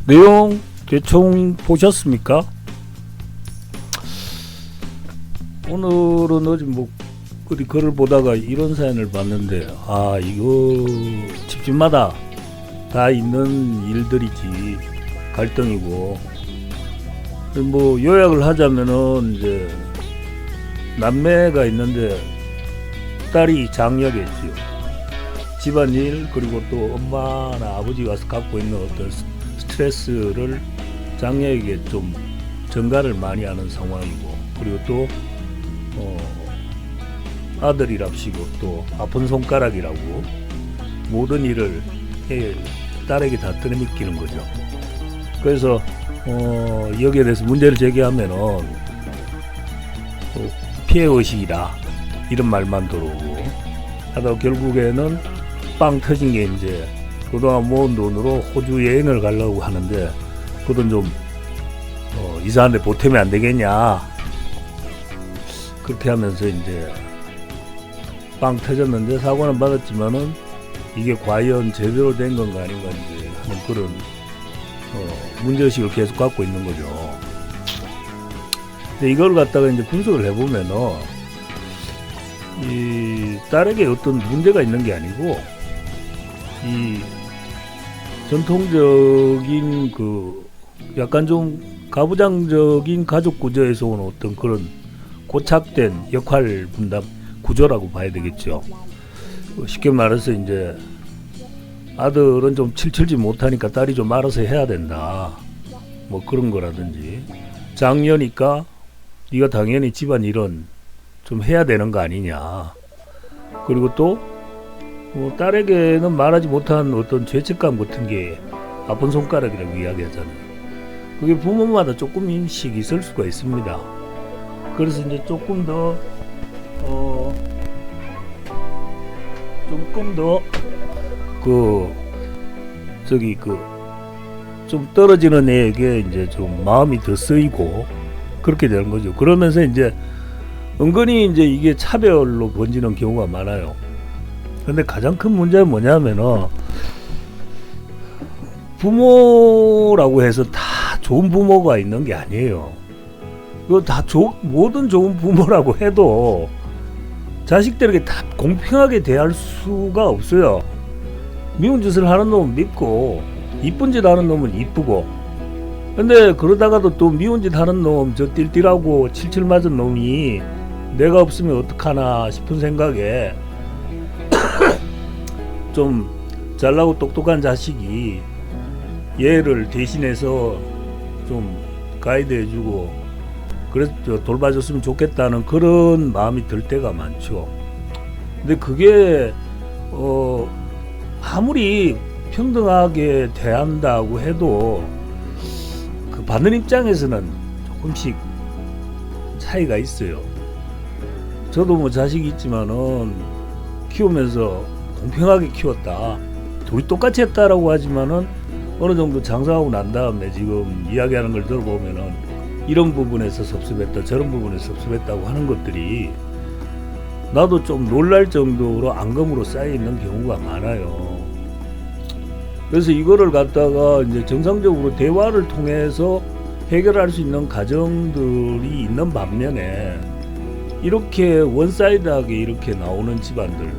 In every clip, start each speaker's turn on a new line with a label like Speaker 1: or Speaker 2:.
Speaker 1: 내용 대충 보셨습니까? 오늘은 어제 뭐 어디 글을 보다가 이런 사연을 봤는데, 아, 이거 집집마다 다 있는 일들이지, 갈등이고. 뭐 요약을 하자면은 이제 남매가 있는데 딸이 장녀겠지요. 집안일, 그리고 또 엄마나 아버지가 갖고 있는 어떤 스트레스를 장녀에게 좀 전가를 많이 하는 상황이고, 그리고 또 아들이랍시고 또 아픈 손가락이라고 모든 일을 딸에게 다 떠넘기는 거죠. 그래서 여기에 대해서 문제를 제기하면은 피해의식이다 이런 말만 들어오고 하다 결국에는 빵 터진 게 이제 그동안 모은 돈으로 호주 여행을 가려고 하는데 그 돈 좀 이사하는데 보태면 안 되겠냐, 그렇게 하면서 이제 빵 터졌는데 사고는 받았지만은 이게 과연 제대로 된 건가 아닌 건지 하는 그런 문제의식을 계속 갖고 있는 거죠. 근데 이걸 갖다가 이제 분석을 해보면은 이 딸에게 어떤 문제가 있는 게 아니고 이 전통적인 그 약간 좀 가부장적인 가족 구조에서 온 어떤 그런 고착된 역할 분담 구조라고 봐야 되겠죠. 쉽게 말해서 이제 아들은 좀 칠칠지 못하니까 딸이 좀 알아서 해야 된다, 뭐 그런 거라든지, 장녀니까 네가 당연히 집안일은 좀 해야 되는 거 아니냐, 그리고 또 딸에게는 말하지 못한 어떤 죄책감 같은 게 아픈 손가락이라고 이야기하잖아요. 그게 부모마다 조금씩 있을 수가 있습니다. 그래서 이제 조금 더 좀 떨어지는 애에게 이제 좀 마음이 더 쓰이고 그렇게 되는 거죠. 그러면서 이제 은근히 이제 이게 차별로 번지는 경우가 많아요. 근데 가장 큰 문제는 뭐냐면은 부모라고 해서 다 좋은 부모가 있는 게 아니에요. 이거 다 모든 좋은 부모라고 해도 자식들에게 다 공평하게 대할 수가 없어요. 미운 짓을 하는 놈은 밉고 이쁜 짓 하는 놈은 이쁘고, 근데 그러다가도 또 미운 짓 하는 놈, 저 띨띨하고 칠칠 맞은 놈이 내가 없으면 어떡하나 싶은 생각에 좀 잘나고 똑똑한 자식이 얘를 대신해서 좀 가이드해주고 그래서 돌봐줬으면 좋겠다는 그런 마음이 들 때가 많죠. 근데 그게 아무리 평등하게 대한다고 해도 그 받는 입장에서는 조금씩 차이가 있어요. 저도 뭐 자식이 있지만은 키우면서 공평하게 키웠다, 둘이 똑같이 했다라고 하지만은 어느 정도 장성하고 난 다음에 지금 이야기하는 걸 들어보면은 이런 부분에서 섭섭했다, 저런 부분에서 섭섭했다고 하는 것들이 나도 좀 놀랄 정도로 앙금으로 쌓여 있는 경우가 많아요. 그래서 이거를 갖다가 이제 정상적으로 대화를 통해서 해결할 수 있는 가정들이 있는 반면에 이렇게 원사이드하게 이렇게 나오는 집안들,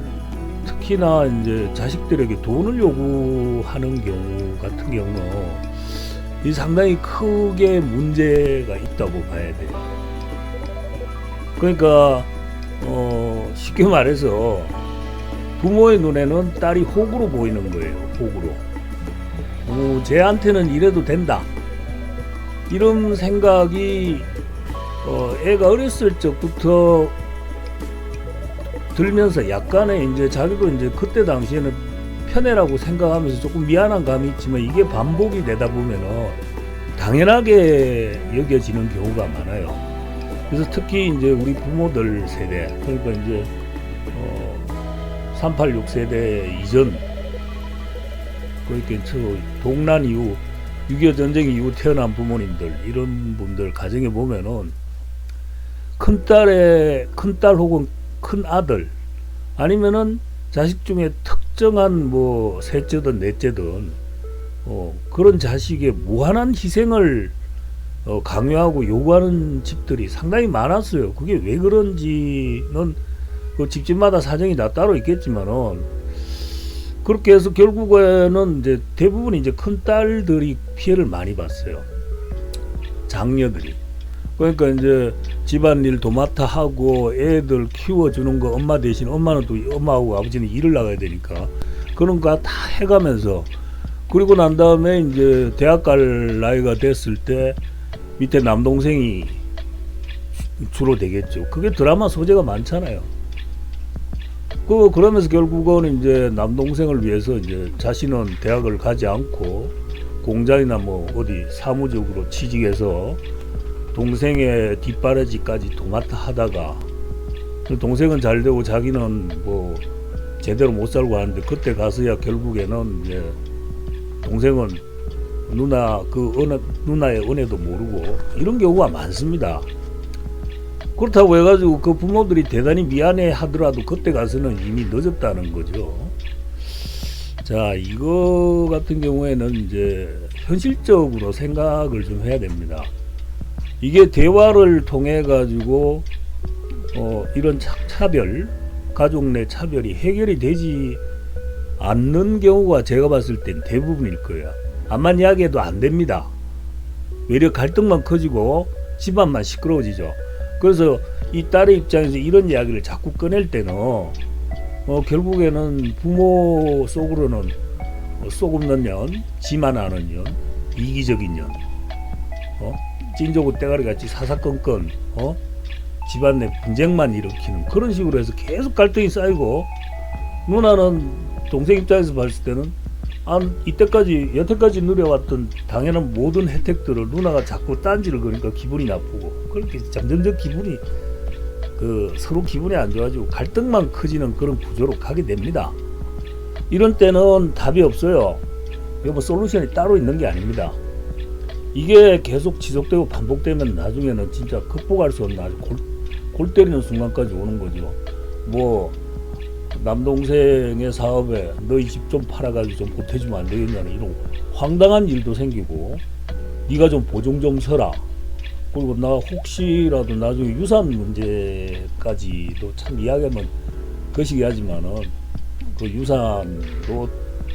Speaker 1: 특히나 이제 자식들에게 돈을 요구하는 경우 같은 경우 이 상당히 크게 문제가 있다고 봐야 돼요. 그러니까 쉽게 말해서 부모의 눈에는 딸이 호구로 보이는 거예요. 호구로. 쟤한테는 이래도 된다. 이런 생각이 애가 어렸을 적부터 들면서 약간의 이제 자기도 이제 그때 당시에는 편애라고 생각하면서 조금 미안한 감이 있지만 이게 반복이 되다 보면은 당연하게 여겨지는 경우가 많아요. 그래서 특히 이제 우리 부모들 세대, 그러니까 이제 386 세대 이전, 그러니까 저 동란 이후 6.25 전쟁 이후 태어난 부모님들, 이런 분들 가정에 보면은 큰딸 혹은 큰아들, 아니면은 자식 중에 특정한 뭐 셋째든 넷째든 그런 자식의 무한한 희생을 강요하고 요구하는 집들이 상당히 많았어요. 그게 왜 그런지는 그 집집마다 사정이 다 따로 있겠지만은, 그렇게 해서 결국에는 이제 대부분 이제 큰 딸들이 피해를 많이 봤어요. 장녀들이. 그러니까 이제 집안일 도맡아 하고 애들 키워주는 거 엄마 대신, 엄마는 또 엄마하고 아버지는 일을 나가야 되니까 그런 거 다 해가면서, 그리고 난 다음에 이제 대학 갈 나이가 됐을 때 밑에 남동생이 주로 되겠죠. 그게 드라마 소재가 많잖아요. 그러면서 결국은 이제 남동생을 위해서 이제 자신은 대학을 가지 않고 공장이나 뭐 어디 사무적으로 취직해서 동생의 뒷바라지까지 도맡아 하다가, 동생은 잘 되고 자기는 뭐 제대로 못 살고 하는데, 그때 가서야 결국에는 이제 동생은 누나의 은혜도 모르고, 이런 경우가 많습니다. 그렇다고 해가지고 그 부모들이 대단히 미안해 하더라도 그때 가서는 이미 늦었다는 거죠. 자, 이거 같은 경우에는 이제 현실적으로 생각을 좀 해야 됩니다. 이게 대화를 통해 가지고 이런 차별, 가족 내 차별이 해결이 되지 않는 경우가 제가 봤을 땐 대부분일 거예요. 암만 이야기해도 안 됩니다. 외려 갈등만 커지고 집안만 시끄러워지죠. 그래서 이 딸의 입장에서 이런 이야기를 자꾸 꺼낼 때는 결국에는 부모 속으로는 속 없는 년, 지만 아는 년, 이기적인 년, 찐조고 떼가리같이 사사건건 집안 내 분쟁만 일으키는 그런 식으로 해서 계속 갈등이 쌓이고, 누나는 동생 입장에서 봤을 때는 여태까지 누려왔던 당연한 모든 혜택들을 누나가 자꾸 딴지를 거니까 기분이 나쁘고, 그렇게 점점점 기분이 서로 기분이 안 좋아지고 갈등만 커지는 그런 구조로 가게 됩니다. 이런 때는 답이 없어요. 이거 뭐 솔루션이 따로 있는 게 아닙니다. 이게 계속 지속되고 반복되면 나중에는 진짜 극복할 수 없는 아주 골 때리는 순간까지 오는 거죠. 뭐 남동생의 사업에 너희 집 좀 팔아가지고 좀 보태주면 안 되겠냐는 이런 황당한 일도 생기고, 네가 좀 보증 좀 서라. 그리고 나 혹시라도 나중에 유산 문제까지도 참 이야기하면 거시기하지만은 그 유산도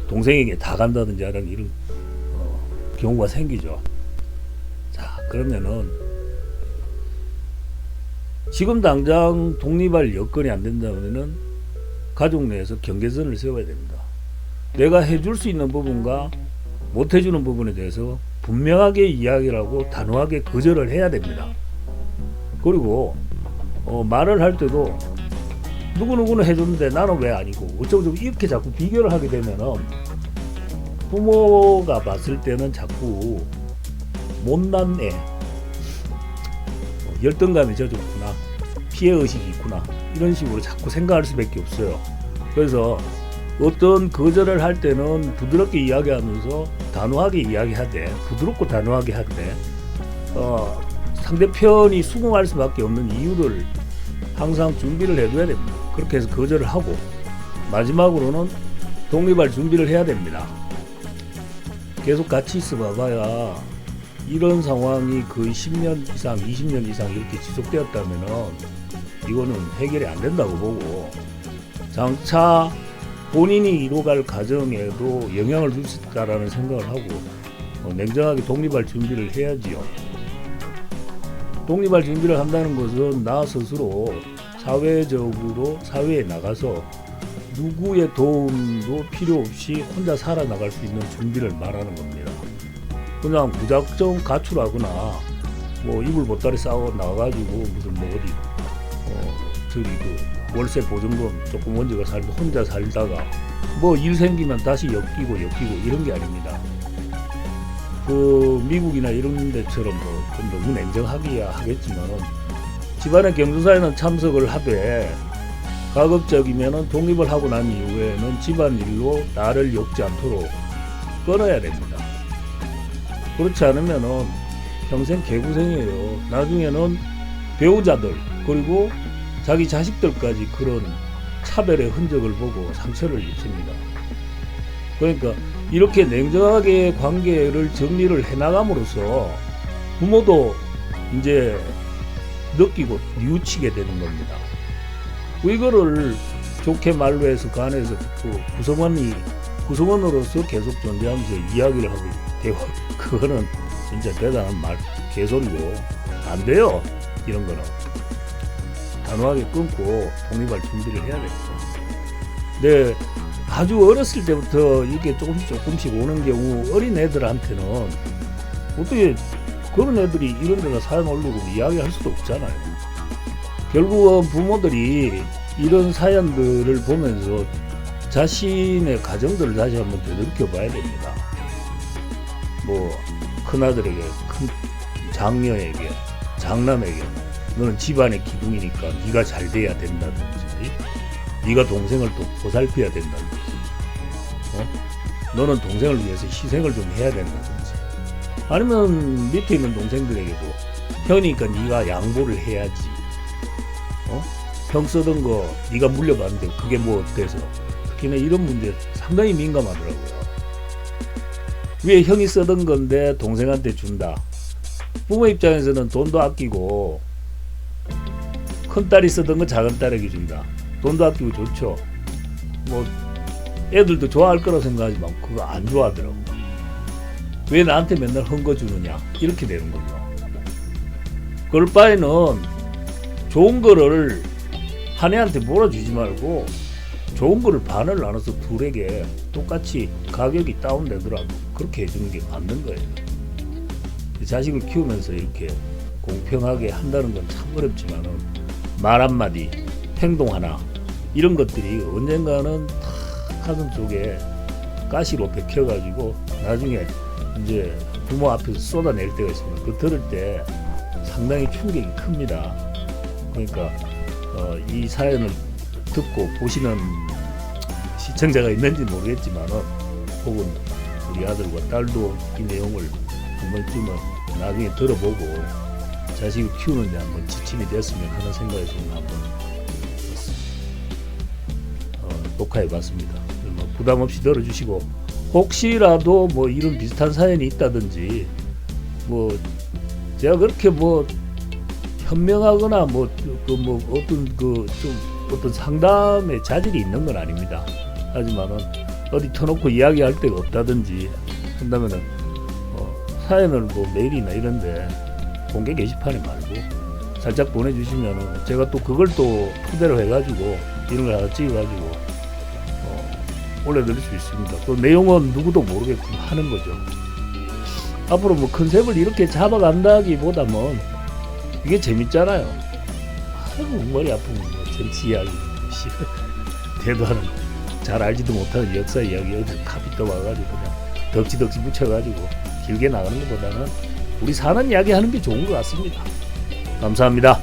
Speaker 1: 동생에게 다 간다든지 하는 이런 경우가 생기죠. 자, 그러면은 지금 당장 독립할 여건이 안 된다면은 가족 내에서 경계선을 세워야 됩니다. 내가 해줄 수 있는 부분과 못 해주는 부분에 대해서 분명하게 이야기를 하고 단호하게 거절을 해야 됩니다. 그리고 말을 할 때도 누구누구는 해줬는데 나는 왜 아니고 어쩌고 이렇게 자꾸 비교를 하게 되면은 부모가 봤을 때는 자꾸 못난 애, 열등감이 젖었구나, 피해의식이 있구나, 이런 식으로 자꾸 생각할 수밖에 없어요. 그래서 어떤 거절을 할 때는 부드럽게 이야기하면서 단호하게 이야기하되, 부드럽고 단호하게 하되 상대편이 수긍할 수밖에 없는 이유를 항상 준비를 해둬야 됩니다. 그렇게 해서 거절을 하고, 마지막으로는 독립할 준비를 해야 됩니다. 계속 같이 있어 봐봐야 이런 상황이 거의 10년 이상, 20년 이상 이렇게 지속되었다면은 이거는 해결이 안 된다고 보고, 장차 본인이 이뤄갈 가정에도 영향을 줄 수 있다라는 생각을 하고 냉정하게 독립할 준비를 해야지요. 독립할 준비를 한다는 것은 나 스스로 사회적으로 사회에 나가서 누구의 도움도 필요 없이 혼자 살아나갈 수 있는 준비를 말하는 겁니다. 그냥 무작정 가출하거나 뭐 이불 보따리 싸고 나가가지고 무슨 뭐 어디 저기 그 월세 보증금 조금 얹어가 살고 혼자 살다가 뭐 일 생기면 다시 엮이고 이런 게 아닙니다. 그 미국이나 이런 데처럼 뭐 좀 너무 냉정하기야 하겠지만은 집안의 경조사에는 참석을 하되 가급적이면은 독립을 하고 난 이후에는 집안일로 나를 엮지 않도록 끊어야 됩니다. 그렇지 않으면은 평생 개고생이에요. 나중에는 배우자들 그리고 자기 자식들까지 그런 차별의 흔적을 보고 상처를 입습니다. 그러니까 이렇게 냉정하게 관계를 정리를 해나감으로써 부모도 이제 느끼고 뉘우치게 되는 겁니다. 이거를 좋게 말로 해서 간에서 그 구성원으로서 계속 존재하면서 이야기를 하고 대화 그거는 진짜 대단한 말 개소리고 안 돼요. 이런 거는 단호하게 끊고 독립할 준비를 해야 됩니다. 네, 아주 어렸을 때부터 이게 조금씩 오는 경우 어린 애들한테는 어떻게 그런 애들이 이런 데다 사연 올리고 이야기할 수도 없잖아요. 결국은 부모들이 이런 사연들을 보면서 자신의 가정들을 다시 한번 되돌이켜 봐야 됩니다. 뭐 큰아들에게, 큰 장녀에게, 장남에게 너는 집안의 기둥이니까 네가 잘 돼야 된다든지 네가 동생을 또 보살펴야 된다든지 너는 동생을 위해서 희생을 좀 해야 된다든지 아니면 밑에 있는 동생들에게도 형이니까 네가 양보를 해야지 형 쓰던 거 네가 물려받는데 그게 뭐 어때서 특히나 이런 문제 상당히 민감하더라고요. 왜 형이 쓰던 건데 동생한테 준다. 부모 입장에서는 돈도 아끼고 큰딸이 쓰던 거 작은딸에게 준다. 돈도 아끼고 좋죠. 뭐 애들도 좋아할 거라고 생각하지만 그거 안 좋아하더라고. 왜 나한테 맨날 헌거 주느냐 이렇게 되는 거죠. 그럴 바에는 좋은 거를 한 애한테 몰아주지 말고 좋은 거를 반을 나눠서 둘에게 똑같이 가격이 다운되더라도 그렇게 해주는 게 맞는 거예요. 자식을 키우면서 이렇게 공평하게 한다는 건 참 어렵지만은 말 한마디, 행동 하나 이런 것들이 언젠가는 다 가슴 속에 가시로 bek혀가지고 나중에 이제 부모 앞에서 쏟아낼 때가 있습니다. 그 들을 때 상당히 충격이 큽니다. 그러니까 이 사연을 듣고 보시는 시청자가 있는지 모르겠지만은 혹은 우리 아들과 딸도 이 내용을 한 번쯤은 나중에 들어보고 자식을 키우는데 한번 지침이 됐으면 하는 생각에서 한번 녹화해봤습니다. 뭐 부담 없이 들어주시고 혹시라도 뭐 이런 비슷한 사연이 있다든지 뭐 제가 그렇게 뭐 현명하거나 어떤 상담의 자질이 있는 건 아닙니다. 하지만은 어디 터놓고 이야기할 데가 없다든지 한다면은 사연을 뭐 메일이나 이런데 공개 게시판에 말고 살짝 보내주시면은 제가 또 그걸 또 토대로 해가지고 이런 걸 하나 찍어가지고 올려드릴 수 있습니다. 그 내용은 누구도 모르게끔 하는 거죠. 앞으로 뭐 컨셉을 이렇게 잡아간다기보다는 이게 재밌잖아요. 아이고 머리 아픈 뭐 정치 이야기 대도하는 잘 알지도 못하는 역사 이야기 어디 카피 떠와가지고 그냥 덕지 붙여가지고 길게 나가는 것보다는 우리 사는 이야기 하는 게 좋은 것 같습니다. 감사합니다.